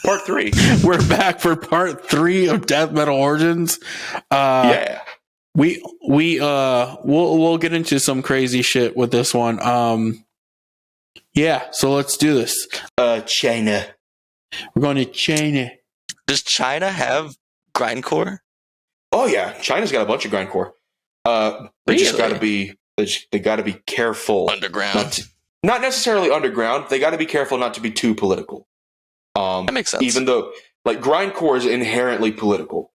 part 3. We're back for part 3 of Death Metal Origins. Yeah. We'll get into some crazy shit with this one. Yeah, so let's do this. China. We're going to China. Does China have grindcore? Oh yeah, China's got a bunch of grindcore. They just got to be they got to be careful. Underground. Not necessarily underground. They got to be careful not to be too political. That makes sense. Even though, like, grindcore is inherently political,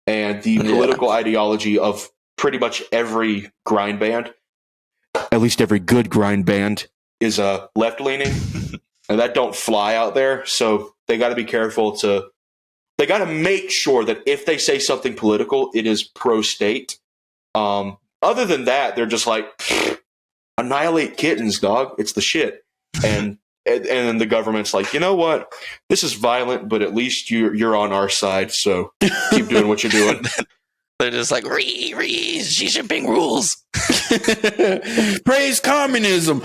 and the political ideology of pretty much every grind band, at least every good grind band, is left leaning, and that don't fly out there. So they got to be careful to. They got to make sure that if they say something political, it is pro-state. Other than that, they're just like, annihilate kittens, dog. It's the shit. And then the government's like, you know what? This is violent, but at least you're on our side, so keep doing what you're doing. They're just like, Xi Jinping rules. Praise communism.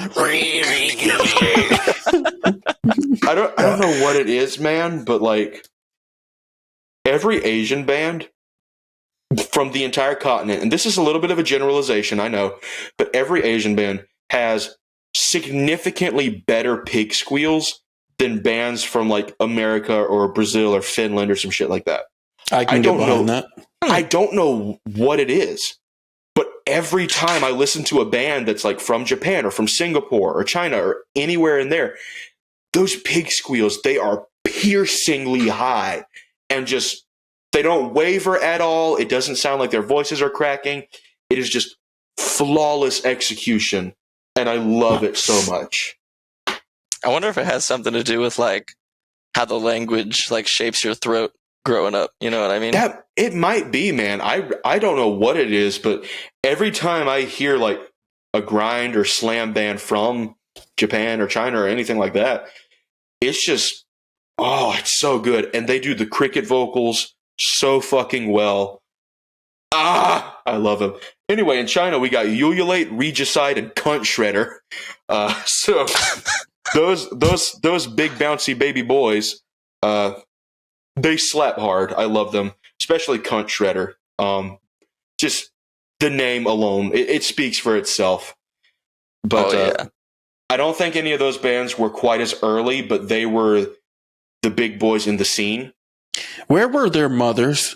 I don't know what it is, man, but like every Asian band from the entire continent, and this is a little bit of a generalization, I know, but every Asian band has significantly better pig squeals than bands from like America or Brazil or Finland or some shit like that. I don't know that. I don't know what it is, but every time I listen to a band that's like from Japan or from Singapore or China or anywhere in there, those pig squeals, they are piercingly high and just, they don't waver at all. It doesn't sound like their voices are cracking. It is just flawless execution. And I love it so much. I wonder if it has something to do with like how the language like shapes your throat growing up. You know what I mean? That it might be, man. I don't know what it is, but every time I hear like a grind or slam band from Japan or China or anything like that, it's just, oh, it's so good. And they do the cricket vocals so fucking well. I love them. Anyway, in China, we got ululate, regicide, and cunt shredder. So those big bouncy baby boys, they slap hard. I love them, especially cunt shredder. Just the name alone, it speaks for itself. But I don't think any of those bands were quite as early, but they were the big boys in the scene. Where were their mothers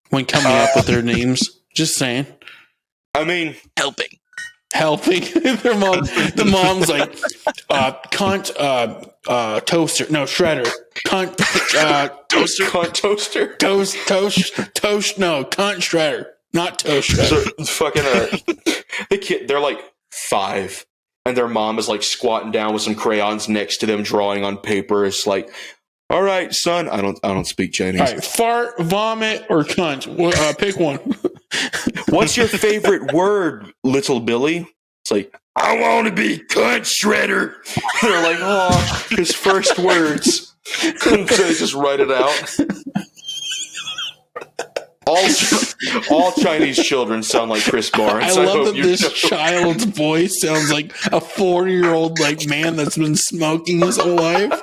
when coming up with their names? Just saying. I mean, helping. Their mom. The mom's like, cunt, toaster. No, shredder. Cunt, toaster. Cunt toaster. Toast. No, cunt shredder. Not toast shredder. So, fucking they're like 5, and their mom is like squatting down with some crayons next to them, drawing on paper. It's like, all right, son. I don't speak Chinese. All right, fart, vomit, or cunt. Pick one. What's your favorite word, little Billy? It's like, I want to be cunt shredder. They're like, oh, his first words. So they just write it out. All Chinese children sound like Chris Barnes. I love that this child's voice sounds like a 40-year-old like man that's been smoking his whole life.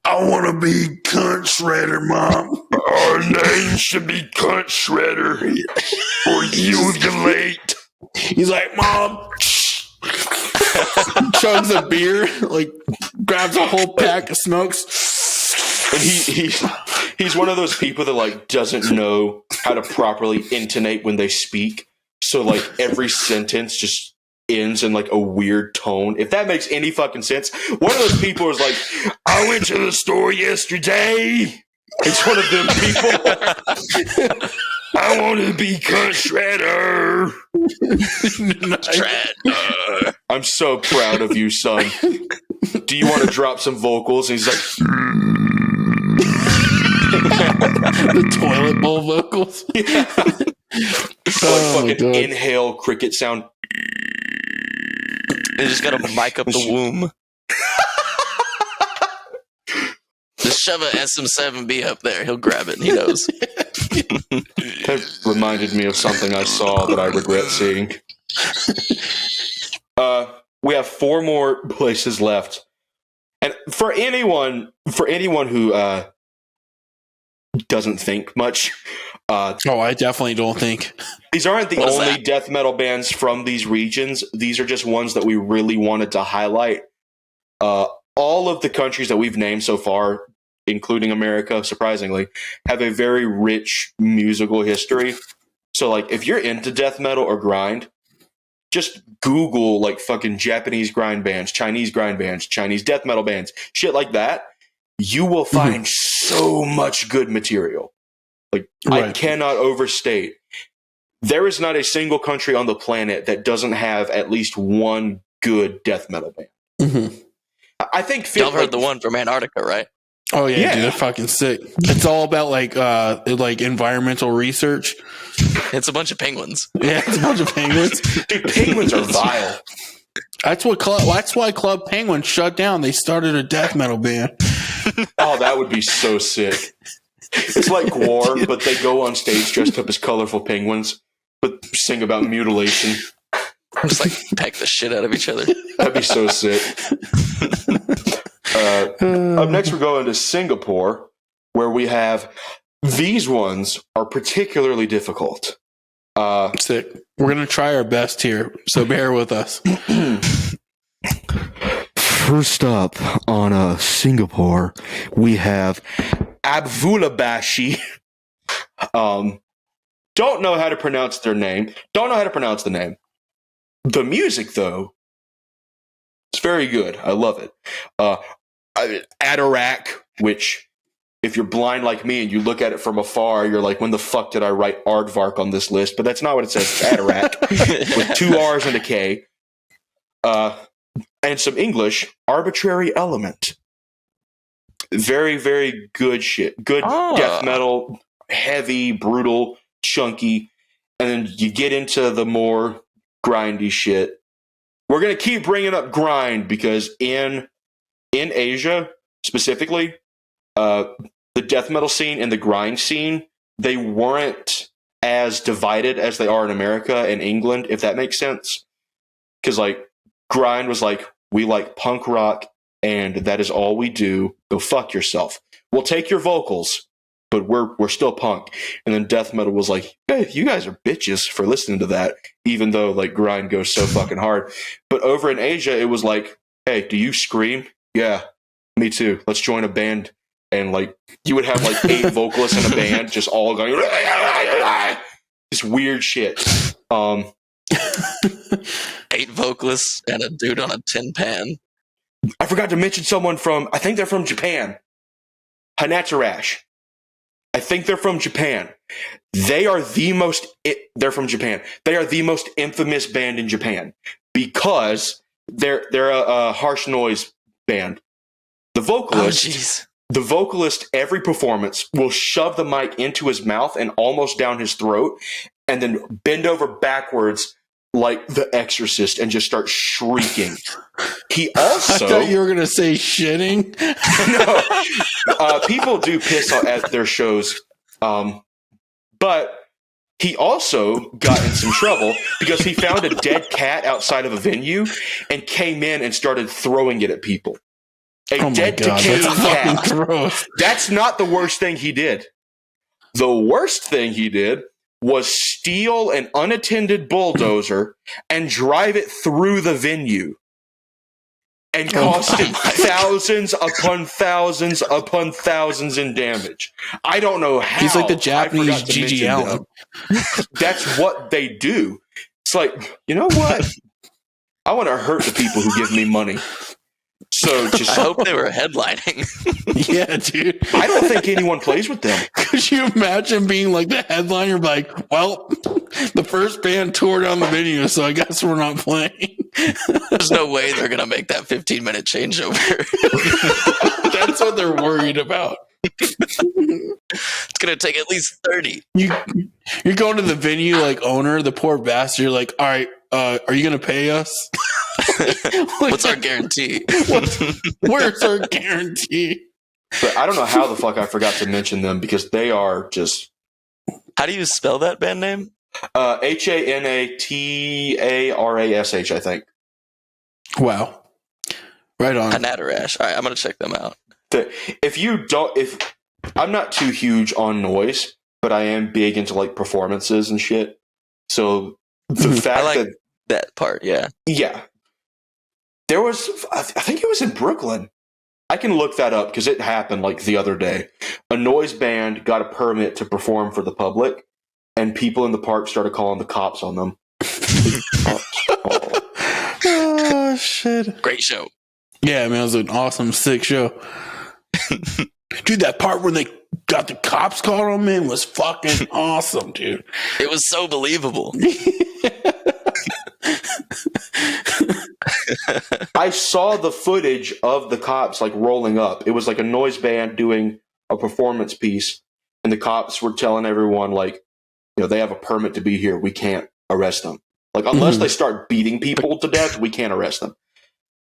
I want to be cunt shredder, Mom. Our name should be cunt shredder or ululate. He's like, Mom. Chugs a beer, like grabs a whole pack of smokes. And he's one of those people that like doesn't know how to properly intonate when they speak. So like every sentence just ends in like a weird tone. If that makes any fucking sense. One of those people is like, I went to the store yesterday. It's one of them people. I want to be cunt shredder. Shredder. I'm so proud of you, son. Do you want to drop some vocals? And he's like, the toilet bowl vocals. Yeah. Fucking inhale cricket sound. They just gotta mic up the womb. Just shove a SM7B up there. He'll grab it. And he knows. That reminded me of something I saw that I regret seeing. We have 4 more places left, and for anyone who doesn't think much. I definitely don't think. These aren't the What is only that? death metal bands from these regions. These are just ones that we really wanted to highlight. All of the countries that we've named so far, including America, surprisingly, have a very rich musical history. So, like, if you're into death metal or grind, just Google, like, fucking Japanese grind bands, Chinese death metal bands, shit like that. You will find so much good material. Like, I Right. cannot overstate. There is not a single country on the planet that doesn't have at least one good death metal band. Mm-hmm. I think Y'all heard the one from Antarctica, right? Oh yeah, dude, Yeah. they're fucking sick. It's all about like environmental research. It's a bunch of penguins. Yeah, it's a bunch of penguins. Dude, penguins are vile. That's why Club Penguin shut down. They started a death metal band. Oh, that would be so sick. It's like War, but they go on stage dressed up as colorful penguins, but sing about mutilation. Just like peck the shit out of each other. That'd be so sick. Up next, we're going to Singapore, where we have these ones are particularly difficult. Sick. We're gonna try our best here, so bear with us. First up on Singapore, we have Abvulabashi. Don't know how to pronounce their name. Don't know how to pronounce the name. The music, though, it's very good. I love it. Atarak, which, if you're blind like me and you look at it from afar, you're like, when the fuck did I write Aardvark on this list? But that's not what it says. It's Atarak with 2 R's and a K. And some English, Arbitrary Element. Very, very good shit. Good death metal, heavy, brutal, chunky. And then you get into the more grindy shit. We're going to keep bringing up grind because in Asia, specifically, the death metal scene and the grind scene, they weren't as divided as they are in America and England, if that makes sense. Because, like, grind was like, we like punk rock, and that is all we do. Go fuck yourself. We'll take your vocals, but we're still punk. And then death metal was like, hey, you guys are bitches for listening to that, even though, like, grind goes so fucking hard. But over in Asia, it was like, hey, do you scream? Yeah, me too. Let's join a band. And, like, you would have, like, 8 vocalists in a band just all going, this weird shit. 8 vocalists and a dude on a tin pan. I forgot to mention someone from, I think they're from Japan. Hanatarash. I think they're from Japan. They're from Japan. They are the most infamous band in Japan because they're a harsh noise band. The vocalist, every performance, will shove the mic into his mouth and almost down his throat, and then bend over backwards like The Exorcist and just start shrieking. He also... I thought you were going to say shitting. No. People do piss at their shows. But he also got in some trouble because he found a dead cat outside of a venue and came in and started throwing it at people. Dead decaying cat. Gross. That's not the worst thing he did. The worst thing he did was steal an unattended bulldozer and drive it through the venue and cost him thousands upon thousands upon thousands in damage. I don't know how. He's like the Japanese Gigi Allen. That's what they do. It's like, you know what? I want to hurt the people who give me money. So just I hope they were headlining. Yeah, dude. I don't think anyone plays with them. Could you imagine being like the headliner, like, well, the first band toured on the venue, so I guess we're not playing. There's no way they're going to make that 15-minute changeover. That's what they're worried about. It's going to take at least 30. You're going to the venue, like, owner, the poor bastard, you're like, all right, are you going to pay us? What's our guarantee? Where's our guarantee? But I don't know how the fuck I forgot to mention them because they are just... How do you spell that band name? Hanatarash, I think. Wow. Right on. Hanatarash. All right, I'm going to check them out. If I'm not too huge on noise, but I am big into like performances and shit. So the fact I like that that part. Yeah. there was, I think it was in Brooklyn. I can look that up because it happened like the other day. A noise band got a permit to perform for the public, and people in the park started calling the cops on them. Oh shit! Great show. Yeah, man, it was an awesome, sick show. Dude, that part where they got the cops called on me was fucking awesome, dude. It was so believable. I saw the footage of the cops like rolling up. It was like a noise band doing a performance piece, and the cops were telling everyone like, they have a permit to be here. We can't arrest them. Like unless they start beating people to death, we can't arrest them.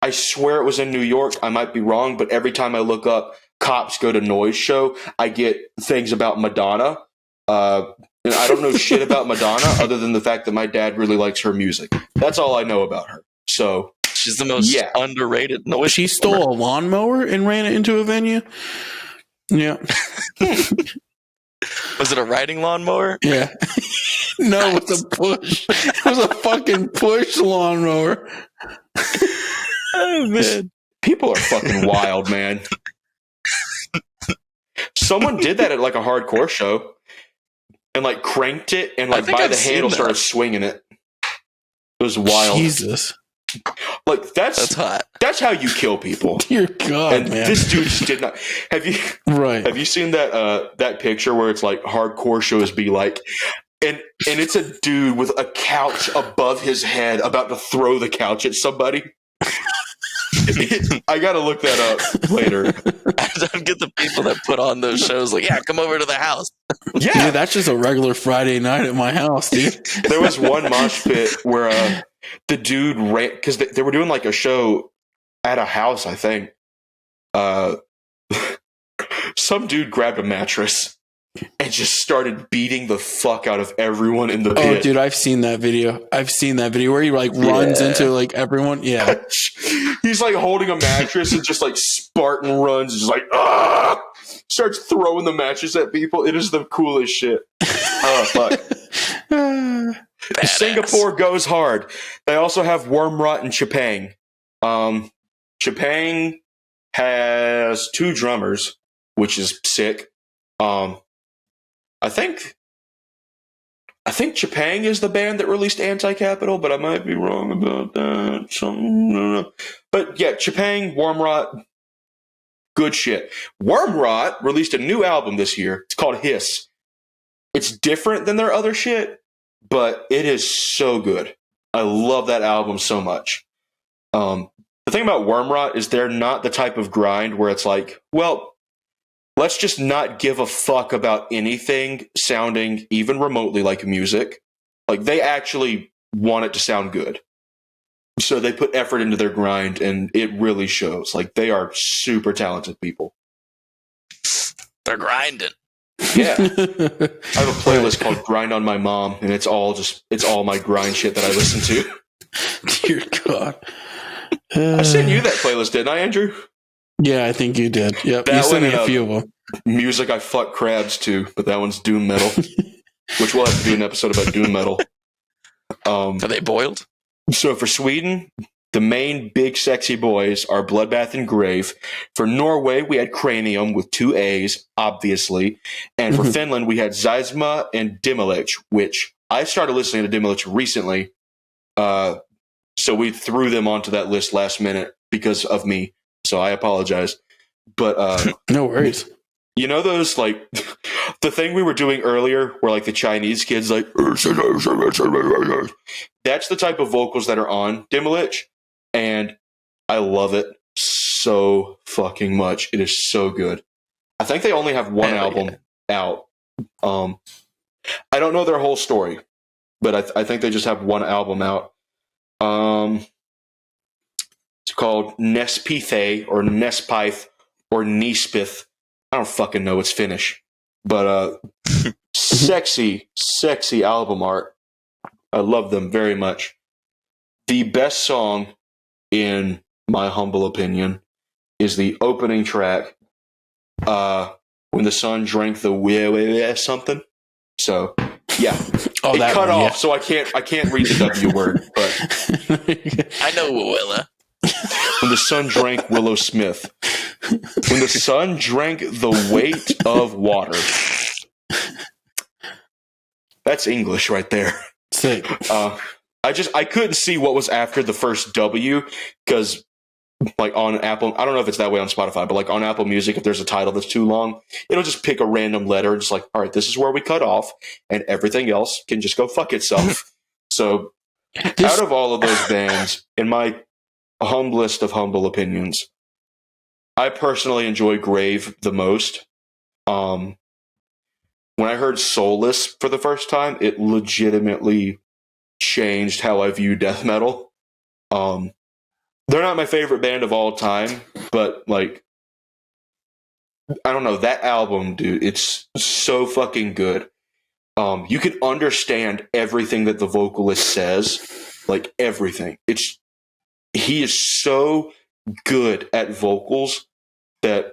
I swear it was in New York. I might be wrong, but every time I look up cops go to noise show, I get things about Madonna. And I don't know shit about Madonna other than the fact that my dad really likes her music. That's all I know about her. So she's the most underrated noise. She stole a lawnmower and ran it into a venue. Yeah. Was it a riding lawnmower? Yeah. No, it was a push. It was a fucking push lawnmower. Oh man, people are fucking wild, man. Someone did that at like a hardcore show and like cranked it and like by the handle started swinging it. It was wild. Jesus. Like that's hot. That's how you kill people. Dear God, and man. This dude just did not. Have you seen that picture where it's like hardcore shows be like, and it's a dude with a couch above his head about to throw the couch at somebody. I gotta look that up later. I don't get the people that put on those shows like, yeah, come over to the house. Yeah, dude, that's just a regular Friday night at my house, dude. There was one mosh pit where the dude ran because they were doing like a show at a house, I think. Some dude grabbed a mattress and just started beating the fuck out of everyone in the pit. Oh, dude, I've seen that video. Where he like runs into like everyone. Yeah. He's like holding a mattress and just like Spartan runs, just like, ah! Starts throwing the mattress at people. It is the coolest shit. Oh, fuck. Singapore goes hard. They also have Worm Rot and Chapang. Chapang has 2 drummers, which is sick. I think Chapang is the band that released Anti-Capital, but I might be wrong about that. But yeah, Chapang, Worm Rot, good shit. Worm Rot released a new album this year. It's called Hiss. It's different than their other shit, but it is so good. I love that album so much. The thing about Worm Rot is they're not the type of grind where it's like, well, let's just not give a fuck about anything sounding even remotely like music. Like, they actually want it to sound good. So they put effort into their grind, and it really shows. Like, they are super talented people. They're grinding. Yeah. I have a playlist called Grind on My Mom, and it's all my grind shit that I listen to. Dear God. I sent you that playlist, didn't I, Andrew? Yeah, I think you did. Yep. That you sent me one, a few of them. Music I fuck crabs to, but that one's doom metal, which we'll have to do an episode about doom metal. Are they boiled? So for Sweden, the main big sexy boys are Bloodbath and Grave. For Norway, we had Cranium with 2 A's, obviously. And for Finland, we had Zeisma and Dimilich, which I started listening to Dimilich recently. So we threw them onto that list last minute because of me. So I apologize. But no worries. You know those, like, the thing we were doing earlier where, like, the Chinese kids, like, that's the type of vocals that are on Dimilich, and I love it so fucking much. It is so good. I think they only have one album out. I don't know their whole story, but I think they just have one album out. It's called Nespithe or Nespith or Nespith. I don't fucking know. It's Finnish. But sexy, sexy album art. I love them very much. The best song, in my humble opinion, is the opening track, when the sun drank the something. So yeah, Oh, it that cut one, off, yeah. so I can't read the W word. But I know Willa. when the sun drank Willow Smith, when the sun drank the weight of water. That's English right there. Sick. I couldn't see what was after the first W because, like on Apple, I don't know if it's that way on Spotify, but like on Apple Music, if there's a title that's too long, it'll just pick a random letter and just like, all right, this is where we cut off, and everything else can just go fuck itself. So, out of all of those bands, in my humblest of humble opinions, I personally enjoy Grave the most. When I heard Soulless for the first time, it legitimately changed how I view death metal. They're not my favorite band of all time, but like, I don't know, that album, dude, it's so fucking good. You can understand everything that the vocalist says, like everything. He is so good at vocals that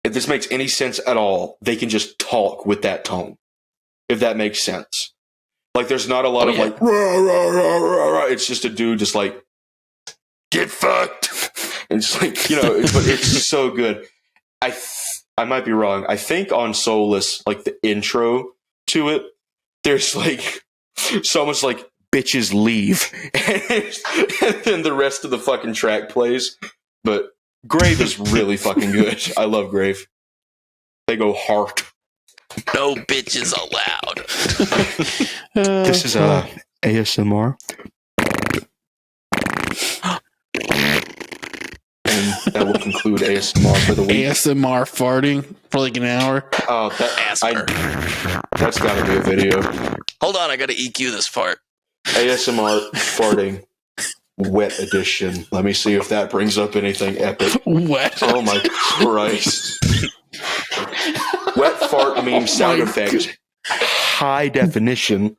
if this makes any sense at all, they can just talk with that tone, if that makes sense. Like, there's not a lot of like, rah, rah, rah, rah, rah. It's just a dude just like, get fucked. And it's like, but it's so good. I might be wrong. I think on Soulless, like the intro to it, there's like, so much like, bitches leave. And then the rest of the fucking track plays. But Grave is really fucking good. I love Grave. They go hard. No bitches allowed. This is ASMR. And that will conclude ASMR for the week. ASMR farting for like an hour. Oh, that's got to be a video. Hold on, I gotta EQ this part. ASMR farting wet edition. Let me see if that brings up anything epic. Wet. Oh my Christ. Wet fart meme sound effect. High definition.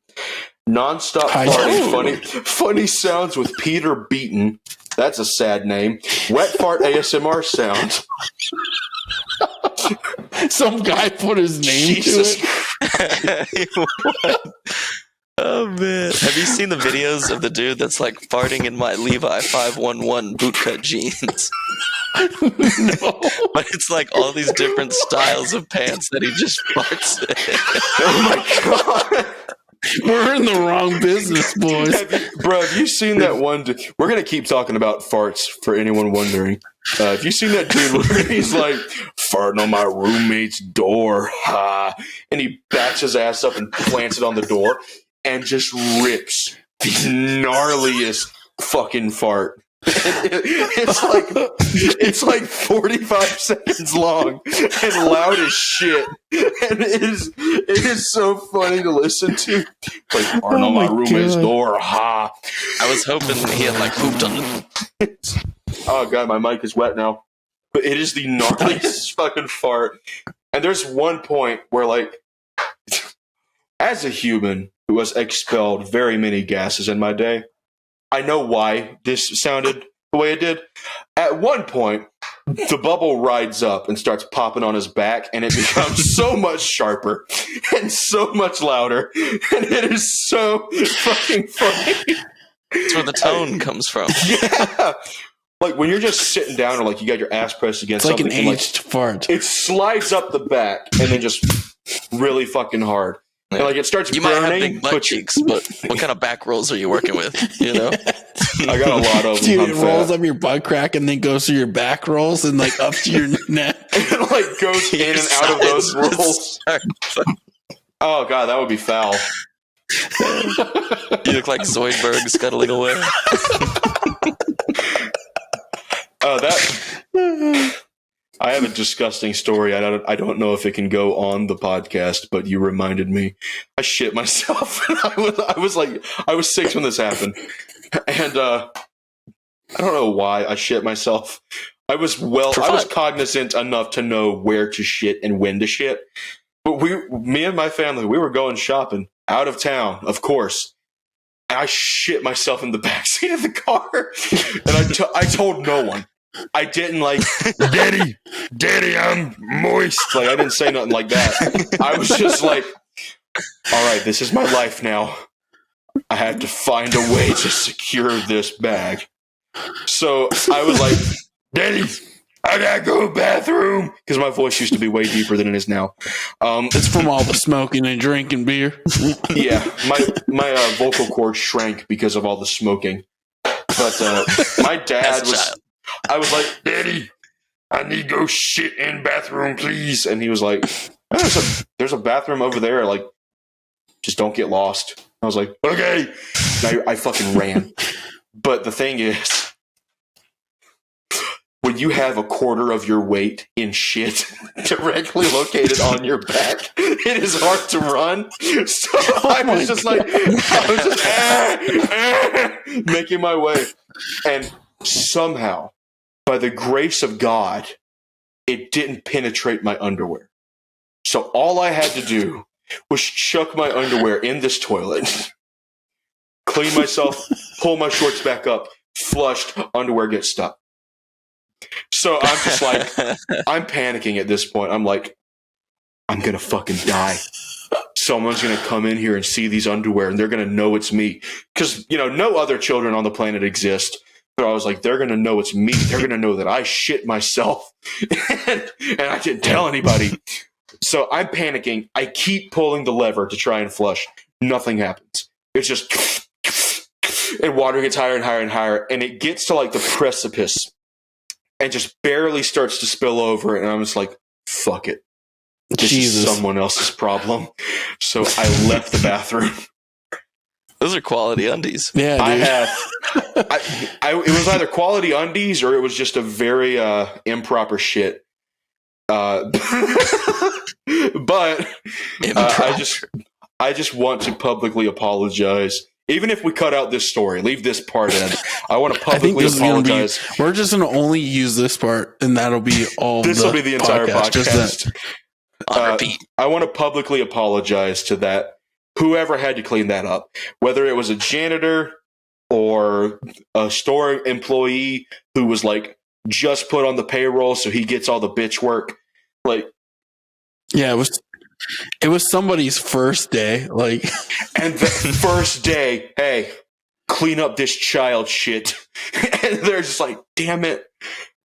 Non-stop farting. Funny sounds with Peter Beaton. That's a sad name. Wet fart ASMR sound. Some guy put his name Jesus. to it. Oh man! Have you seen the videos of the dude that's like farting in my Levi 511 bootcut jeans? No. But it's like all these different styles of pants that he just farts in. Oh my God. We're in the wrong business, boys. Have you seen that one? We're going to keep talking about farts for anyone wondering. Have you seen that dude where he's like, farting on my roommate's door? Ha. And he backs his ass up and plants it on the door and just rips the gnarliest fucking fart. It's like 45 seconds long and loud as shit, and it is so funny to listen to. Like, farting on my roommate's door, ha! I was hoping he had like pooped on the. Oh god, my mic is wet now. But it is the gnarliest fucking fart. And there's one point where, like, as a human who has expelled very many gases in my day, I know why this sounded the way it did. At one point, the bubble rides up and starts popping on his back, and it becomes so much sharper and so much louder, and it is so fucking funny. That's where the tone comes from. Yeah. Like, when you're just sitting down or, like, you got your ass pressed against It's like something. an aged fart. It slides up the back and then just really fucking hard. And, like, it starts You burning. might have big butt cheeks, but what kind of back rolls are you working with? You know? I got a lot of them. Dude, it rolls up your butt crack and then goes through your back rolls and like up to your neck. It like goes in and out of those rolls. Oh god, that would be foul. You look like Zoidberg scuttling away. I have a disgusting story. I don't know if it can go on the podcast, but you reminded me. I shit myself. I was 6 when this happened, and I don't know why I shit myself. I was cognizant enough to know where to shit and when to shit. But me and my family, we were going shopping out of town, of course. And I shit myself in the backseat of the car, and I told no one. I didn't like, Daddy, I'm moist. Like, I didn't say nothing like that. I was just like, all right, this is my life now. I have to find a way to secure this bag. So I was like, Daddy, I gotta go to the bathroom. Because my voice used to be way deeper than it is now. It's from all the smoking and drinking beer. Yeah, my vocal cords shrank because of all the smoking. But my dad was, I was like, Daddy, I need to go shit in bathroom, please. And he was like, oh, there's a bathroom over there. Like, just don't get lost. I was like, okay. And I fucking ran. But the thing is, when you have a quarter of your weight in shit directly located on your back, it is hard to run. So I was just like, making my way. And somehow, by the grace of God, it didn't penetrate my underwear. So all I had to do was chuck my underwear in this toilet, clean myself, pull my shorts back up, flushed, underwear gets stuck. So I'm just like, I'm panicking at this point. I'm like, I'm going to fucking die. Someone's going to come in here and see these underwear and they're going to know it's me. Because, no other children on the planet exist. But I was like, they're going to know it's me. They're going to know that I shit myself. and I didn't tell anybody. So I'm panicking. I keep pulling the lever to try and flush. Nothing happens. It's just, and water gets higher and higher and higher. And it gets to like the precipice and just barely starts to spill over. And I'm just like, fuck it. This is someone else's problem. So I left the bathroom. Those are quality undies. Yeah, dude. It was either quality undies or it was just a very improper shit. But I just want to publicly apologize. Even if we cut out this story, leave this part in. I want to publicly apologize. We're just going to only use this part, and that'll be all. This will be the entire podcast. On repeat. I want to publicly apologize to that whoever had to clean that up, whether it was a janitor or a store employee who was like just put on the payroll, so he gets all the bitch work. Like, yeah, it was somebody's first day. Like, and the first day, hey, clean up this child shit, and they're just like, damn it.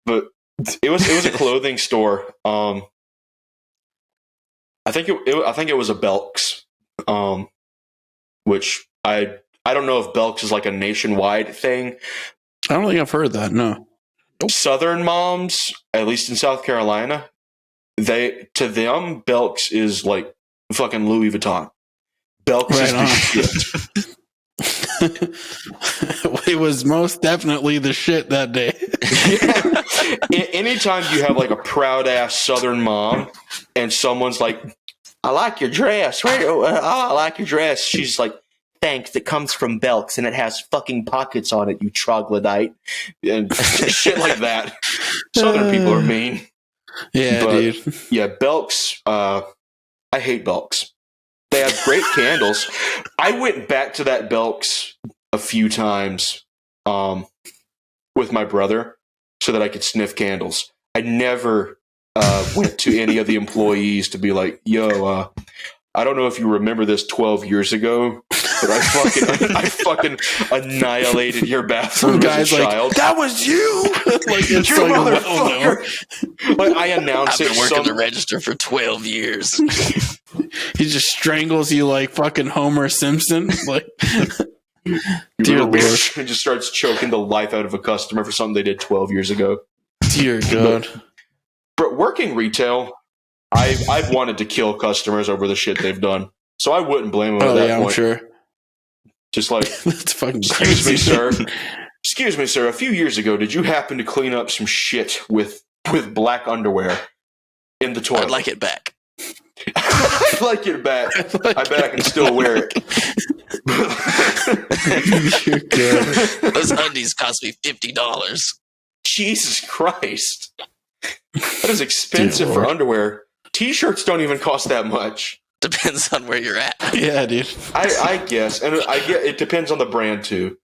But it was a clothing store. I think it was a Belk's, which I don't know if Belk's is like a nationwide thing. I don't think I've heard that. No. Southern moms, at least in South Carolina, to them Belk's is like fucking Louis Vuitton. Belk's is the shit. It was most definitely the shit that day. Yeah. Anytime you have like a proud ass Southern mom and someone's like, I like your dress. I like your dress. She's like, thanks. It comes from Belk's and it has fucking pockets on it, you troglodyte. And shit like that. Southern people are mean. Yeah, dude. Yeah, Belk's. I hate Belk's. They have great candles. I went back to that Belk's a few times with my brother so that I could sniff candles. I never went to any of the employees to be like, yo, I don't know if you remember this 12 years ago, but I fucking annihilated your bathroom as a child. Like, that was you! Like, it's you like, motherfucker! Like, I announced I've been working the register for 12 years. He just strangles you like fucking Homer Simpson. Like, dear Lord. He just starts choking the life out of a customer for something they did 12 years ago. Dear God. But working retail, I've wanted to kill customers over the shit they've done. So I wouldn't blame them at that point. I'm sure. Just like, that's fucking excuse crazy. me, sir. Excuse me, sir. A few years ago, did you happen to clean up some shit with black underwear in the toilet? I'd like it back. I'd like it back. I bet I can still wear it. Those undies cost me $50. Jesus Christ. That is expensive for underwear. T-shirts don't even cost that much. Depends on where you're at. Yeah, dude. I guess. And I get it depends on the brand too.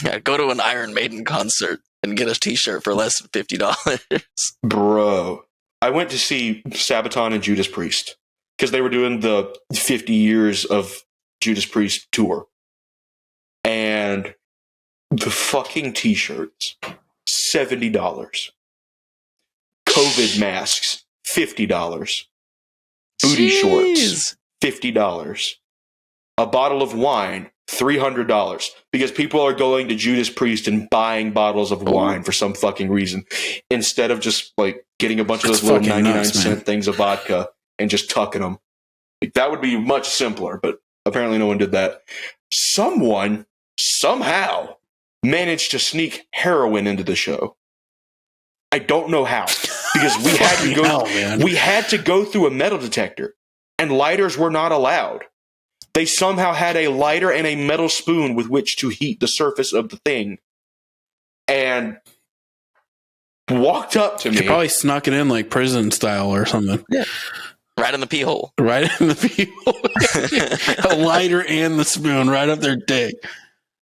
Yeah, go to an Iron Maiden concert. and get a T-shirt for less than $50. Bro, I went to see Sabaton and Judas Priest because they were doing the 50 years of Judas Priest tour. And the fucking t-shirts, $70. COVID masks, $50. Booty shorts, $50. A bottle of wine, $300. Because people are going to Judas Priest and buying bottles of wine for some fucking reason, instead of just like getting a bunch of those little 99-cent things of vodka and just tucking them. Like, that would be much simpler, but apparently no one did that. Someone, somehow, managed to sneak heroin into the show. I don't know how, because we had to go through a metal detector, and lighters were not allowed. They somehow had a lighter and a metal spoon with which to heat the surface of the thing, and walked up to me. They probably snuck it in like prison style or something. Yeah. Right in the pee hole. Right in the pee hole. A lighter and the spoon right up their dick.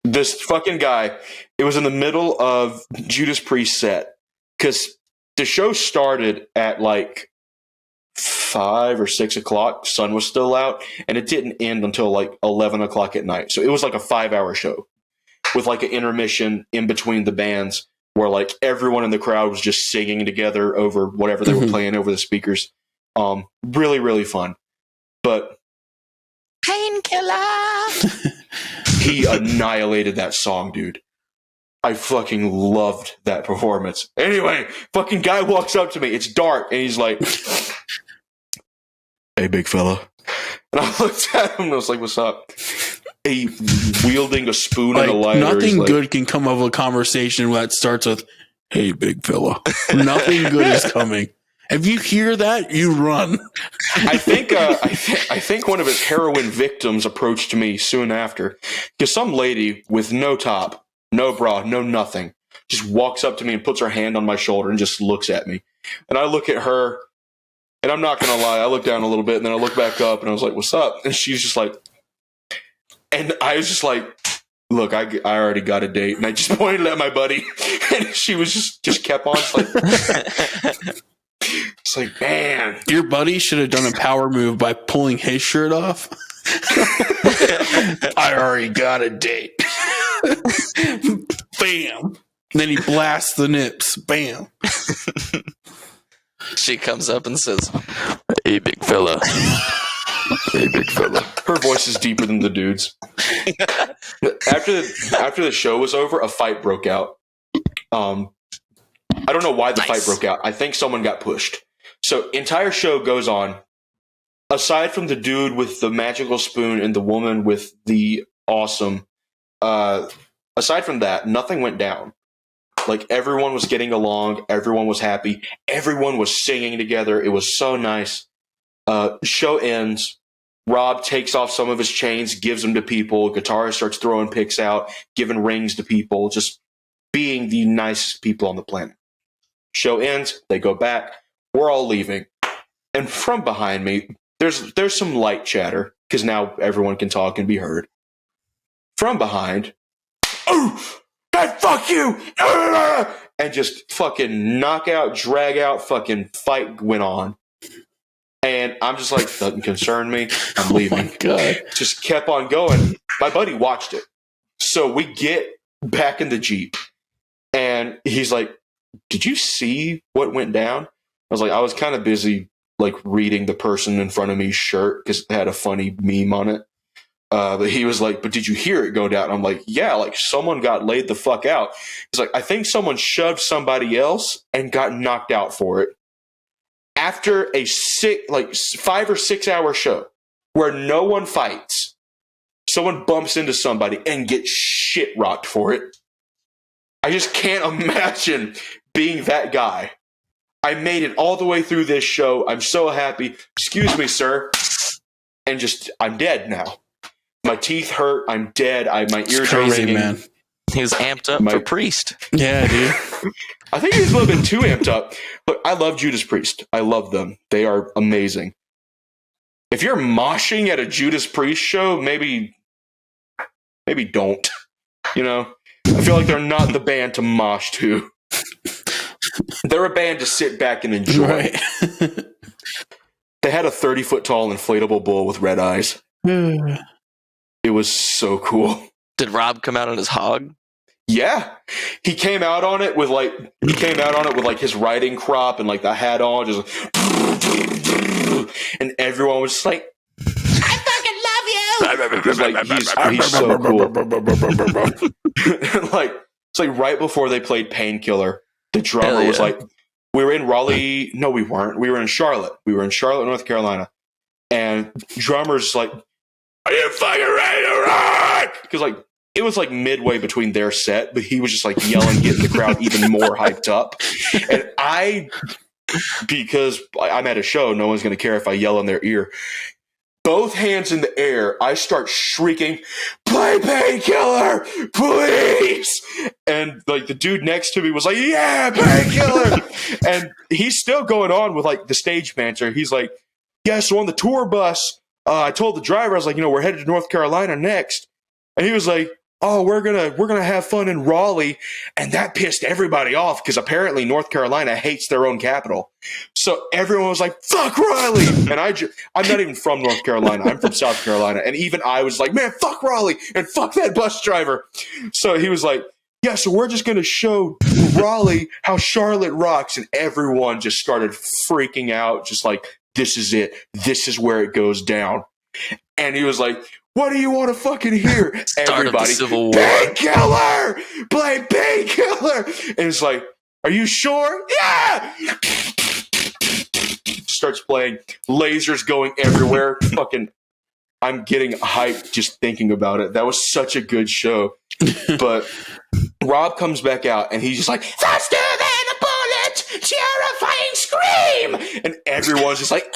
This fucking guy, it was in the middle of Judas Priest set, because the show started at like 5 or 6 o'clock. Sun was still out, and it didn't end until like 11 o'clock at night. So it was like a 5-hour show with like an intermission in between the bands where like everyone in the crowd was just singing together over whatever they were playing over the speakers. Really, really fun. But Painkiller. He annihilated that song, dude. I fucking loved that performance. Anyway, fucking guy walks up to me. It's dark, and he's like, "Hey, big fella." And I looked at him and I was like, "What's up?" He wielding a spoon and a lighter. Nothing good can come of a conversation that starts with, "Hey, big fella." Nothing good is coming. If you hear that, you run. I think one of his heroin victims approached me soon after, because some lady with no top, no bra, no nothing, just walks up to me and puts her hand on my shoulder and just looks at me. And I look at her, and I'm not going to lie, I look down a little bit, and then I look back up, and I was like, "What's up?" And she's just like, and I was just like, "Look, I already got a date." And I just pointed at my buddy, and she was just kept on. It's like, man. Your buddy should have done a power move by pulling his shirt off. I already got a date. Bam. And then he blasts the nips. Bam. She comes up and says, "Hey, big fella." Hey, big fella. Her voice is deeper than the dude's. After the show was over, a fight broke out. I don't know why the fight broke out. I think someone got pushed. So entire show goes on. Aside from the dude with the magical spoon and the woman with the awesome, aside from that, nothing went down. Like, everyone was getting along. Everyone was happy. Everyone was singing together. It was so nice. Show ends. Rob takes off some of his chains, gives them to people. Guitarist starts throwing picks out, giving rings to people, just being the nicest people on the planet. Show ends. They go back. We're all leaving. And from behind me, there's some light chatter, because now everyone can talk and be heard. From behind, "Oh, God, fuck you!" And just fucking knockout, drag out, fucking fight went on. And I'm just like, doesn't concern me. I'm leaving. Oh my God. Just kept on going. My buddy watched it. So we get back in the Jeep, and he's like, "Did you see what went down?" I was like, I was kind of busy like reading the person in front of me's shirt because it had a funny meme on it. But he was like, "But did you hear it go down?" I'm like, "Yeah, like someone got laid the fuck out." He's like, "I think someone shoved somebody else and got knocked out for it." After a 5 or 6 hour show where no one fights, someone bumps into somebody and gets shit rocked for it. I just can't imagine being that guy. I made it all the way through this show. I'm so happy. "Excuse me, sir." And just, I'm dead now. My teeth hurt. I'm dead. My ears are ringing. Man. He was amped up for Priest. Yeah, dude. I think he was a little bit too amped up. But I love Judas Priest. I love them. They are amazing. If you're moshing at a Judas Priest show, maybe don't. You know? I feel like they're not the band to mosh to. They're a band to sit back and enjoy. Right. They had a 30-foot tall inflatable bull with red eyes. It was so cool. Did Rob come out on his hog? Yeah, he came out on it with his riding crop and like the hat on, just and everyone was just like, "I fucking love you." He's so cool. Like it's like right before they played Painkiller, the drummer was like, "We were in Raleigh. No, we weren't. We were in Charlotte. We were in Charlotte, North Carolina." And drummer's like, "Are you fucking ready to rock?" Because like it was like midway between their set, but he was just like yelling, getting the crowd even more hyped up. And because I'm at a show, no one's going to care if I yell in their ear. Both hands in the air, I start shrieking, "Play Painkiller, please!" And like the dude next to me was like, "Yeah, Painkiller!" And he's still going on with like the stage banter. He's like, "Yeah, so on the tour bus, I told the driver, I was like, we're headed to North Carolina next." And he was like, "Oh, we're gonna have fun in Raleigh," and that pissed everybody off because apparently North Carolina hates their own capital. So everyone was like, "Fuck Raleigh!" And I'm not even from North Carolina. I'm from South Carolina, and even I was like, "Man, fuck Raleigh and fuck that bus driver." So he was like, "Yeah, so we're just gonna show Raleigh how Charlotte rocks," and everyone just started freaking out, just like, "This is it. This is where it goes down." And he was like, "What do you want to fucking hear?" Everybody, Civil War. "Painkiller! Play Painkiller!" And it's like, "Are you sure?" "Yeah!" Starts playing, lasers going everywhere. Fucking, I'm getting hyped just thinking about it. That was such a good show. But Rob comes back out and he's just like, "Faster than a bullet, terrifying scream!" And everyone's just like,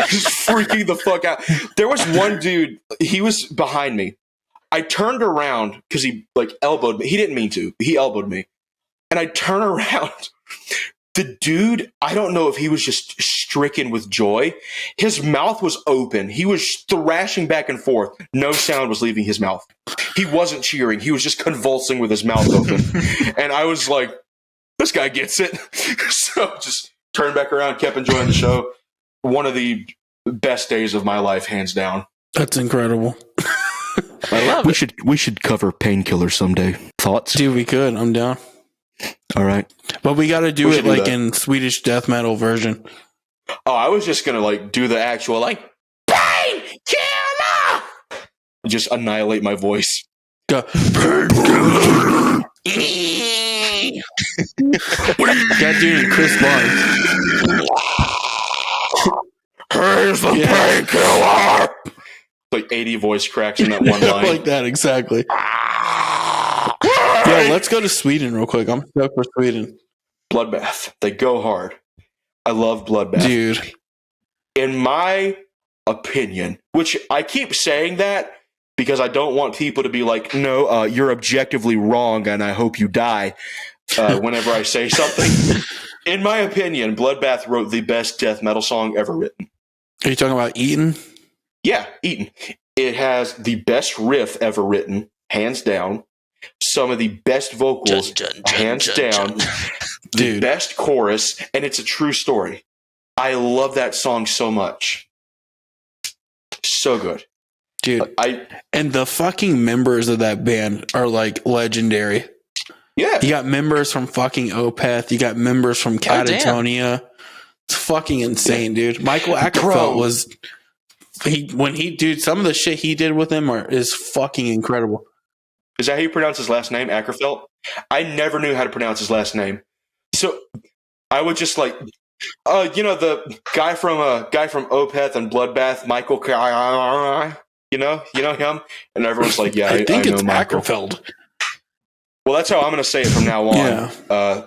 just freaking the fuck out. There was one dude, he was behind me. I turned around because he like elbowed me. He didn't mean to. He elbowed me. And I turn around. The dude, I don't know if he was just stricken with joy. His mouth was open. He was thrashing back and forth. No sound was leaving his mouth. He wasn't cheering. He was just convulsing with his mouth open. And I was like, this guy gets it. So just turned back around, kept enjoying the show. One of the best days of my life, hands down. That's incredible. I love it. We should cover Painkiller someday. Thoughts? Dude, we could. I'm down. All right. But we got to do We it should do like that. in Swedish death metal version. Oh, I was just gonna like do the actual like Painkiller, just annihilate my voice. Go. Painkiller. That dude and Chris Barnes. Here's the painkiller. Like 80 voice cracks in that one line. Like that, exactly. Yeah, let's go to Sweden real quick. I'm stuck for Sweden. Bloodbath. They go hard. I love Bloodbath. Dude. In my opinion, which I keep saying that because I don't want people to be like, "No, you're objectively wrong and I hope you die," whenever I say something. In my opinion, Bloodbath wrote the best death metal song ever written. Are you talking about Eaton? Yeah, Eaton. It has the best riff ever written, hands down. Some of the best vocals, hands down. The Dude. best chorus, and it's a true story. I love that song so much. So good. Dude. And the fucking members of that band are like legendary. Yeah. You got members from fucking Opeth. You got members from Catatonia. It's fucking insane, dude. Michael Ackerfeld was dude, some of the shit he did with him is fucking incredible. Is that how you pronounce his last name, Ackerfeld? I never knew how to pronounce his last name. So I would just like, the guy from Opeth and Bloodbath, Michael, you know him? And everyone's like, yeah, I think I know it's Michael. Ackerfeld. Well, that's how I'm going to say it from now on. Yeah.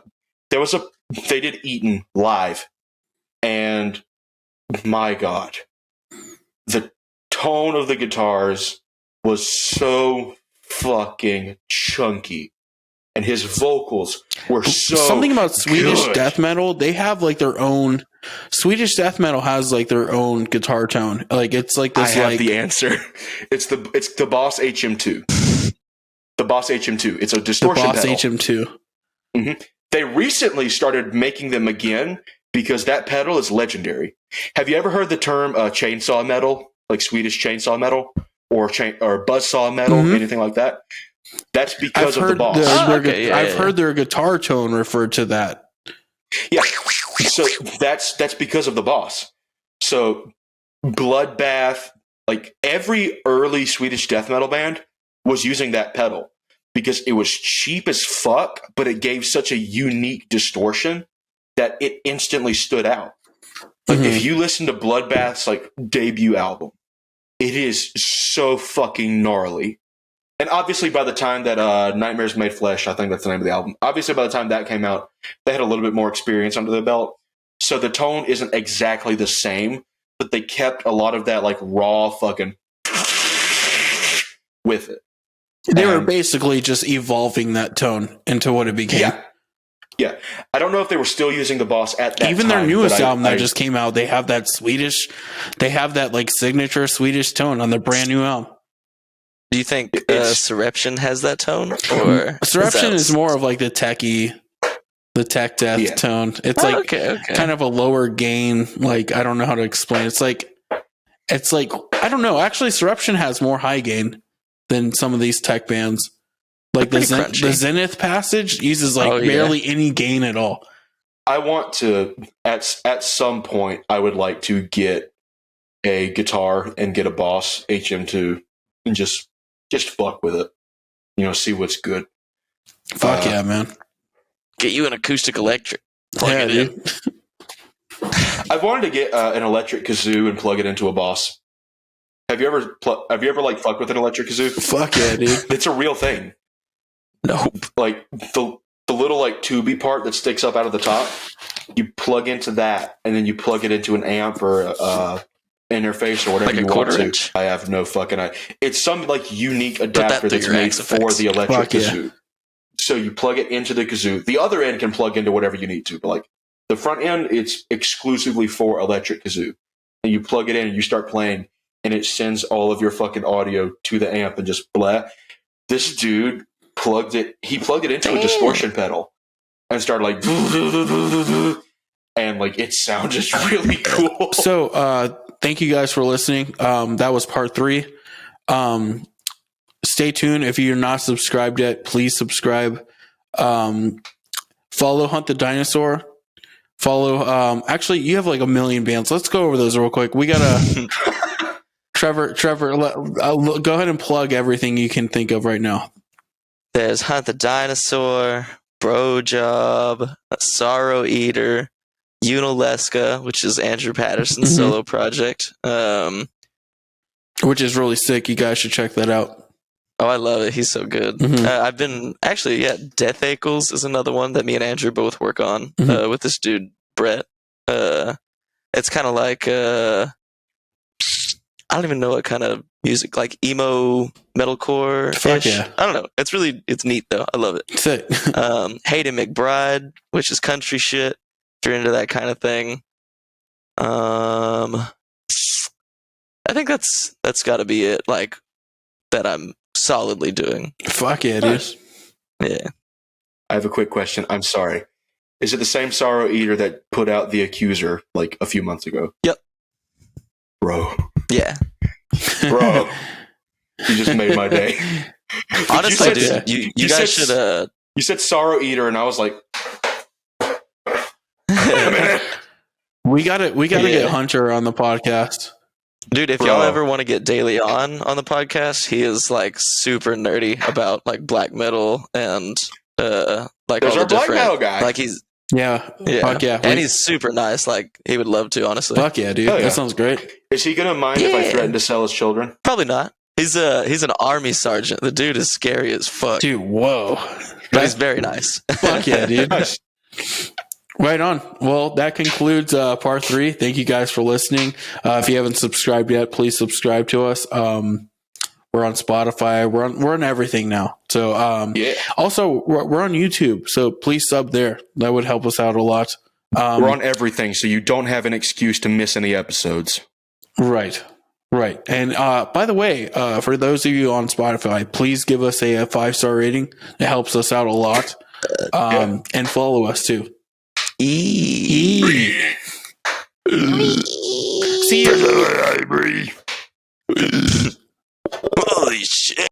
They did Eaton live, and my God, the tone of the guitars was so fucking chunky, and his vocals were so something about Swedish good. death metal. They have like their own. Swedish death metal has like their own guitar tone. Like it's like this. I have the answer. It's the Boss HM2. The Boss HM2. It's a The distortion Boss pedal. HM2. Mm-hmm. They recently started making them again because that pedal is legendary. Have you ever heard the term chainsaw metal, like Swedish chainsaw metal, or buzzsaw metal, anything like that? That's because of the Boss. I've heard their guitar tone referred to that. Yeah, so that's because of the Boss. So Bloodbath, like every early Swedish death metal band was using that pedal because it was cheap as fuck, but it gave such a unique distortion that it instantly stood out. Like if you listen to Bloodbath's like debut album, it is so fucking gnarly. And obviously by the time that Nightmares Made Flesh, I think that's the name of the album, obviously by the time that came out, they had a little bit more experience under their belt. So the tone isn't exactly the same, but they kept a lot of that like raw fucking with it. They were basically just evolving that tone into what it became. Yeah. I don't know if they were still using the Boss at that time. Even their newest album that just came out, they have that like signature Swedish tone on their brand new album. Do you think Surreption has that tone? Or Surreption is more of like the tech death tone. It's like kind of a lower gain. Like, I don't know how to explain. It's like, I don't know. Actually, Surreption has more high gain than some of these tech bands. Like the Zenith Passage uses like barely any gain at all. I want to, at some point, I would like to get a guitar and get a Boss HM2 and just fuck with it. You know, see what's good. Fuck yeah, man. Get you an acoustic electric. Plug it in. I wanted to get an electric kazoo and plug it into a Boss. Have you ever like fucked with an electric kazoo? Fuck yeah, dude. It's a real thing. Nope. Like the little like tubey part that sticks up out of the top, you plug into that, and then you plug it into an amp or interface or whatever like you want to. Inch? I have no fucking idea. It's some like unique adapter that's made for the electric kazoo. So you plug it into the kazoo. The other end can plug into whatever you need to, but like the front end, it's exclusively for electric kazoo. And you plug it in and you start playing, and it sends all of your fucking audio to the amp and just blah. This dude plugged it into a distortion pedal and started like and like it sounded really cool. So thank you guys for listening. That was part 3. Stay tuned. If you're not subscribed yet, please subscribe. Follow Hunt the Dinosaur. Follow actually you have like a million bands. Let's go over those real quick. We gotta Trevor, go ahead and plug everything you can think of right now. There's Hunt the Dinosaur, Brojob, Sorrow Eater, Unileska, which is Andrew Patterson's solo project. Which is really sick. You guys should check that out. Oh, I love it. He's so good. I've been actually, Death Ackles is another one that me and Andrew both work on with this dude, Brett. It's kind of like, I don't even know what kind of music, like emo metalcore. Fuck yeah. I don't know. It's neat though. I love it. Sick. Hayden McBride, which is country shit. If you're into that kind of thing. I think that's got to be it. Like that I'm solidly doing. Fuck yeah, dude. Yeah. I have a quick question. I'm sorry. Is it the same Sorrow Eater that put out The Accuser like a few months ago? Yep. Bro. Yeah. Bro. You just made my day. Honestly, dude, you guys should. You said Sorrow Eater, and I was like, wait a minute. We gotta get Hunter on the podcast. Dude, if y'all ever want to get Daily on the podcast, he is like super nerdy about like black metal and like There's all our the black different metal guy. like he's Fuck yeah. And he's super nice. Like he would love to, honestly. Fuck yeah, dude. That sounds great. Is he gonna mind if I threaten to sell his children? Probably not. He's an army sergeant. The dude is scary as fuck. Dude, whoa. But he's very nice. Fuck yeah, dude. Right on. Well, that concludes part 3. Thank you guys for listening. If you haven't subscribed yet, please subscribe to us. We're on Spotify. We're on everything now. So also we're on YouTube. So please sub there. That would help us out a lot. We're on everything, so you don't have an excuse to miss any episodes. Right. Right. And by the way, for those of you on Spotify, please give us a 5-star rating. It helps us out a lot. And follow us too. See you. Holy shit.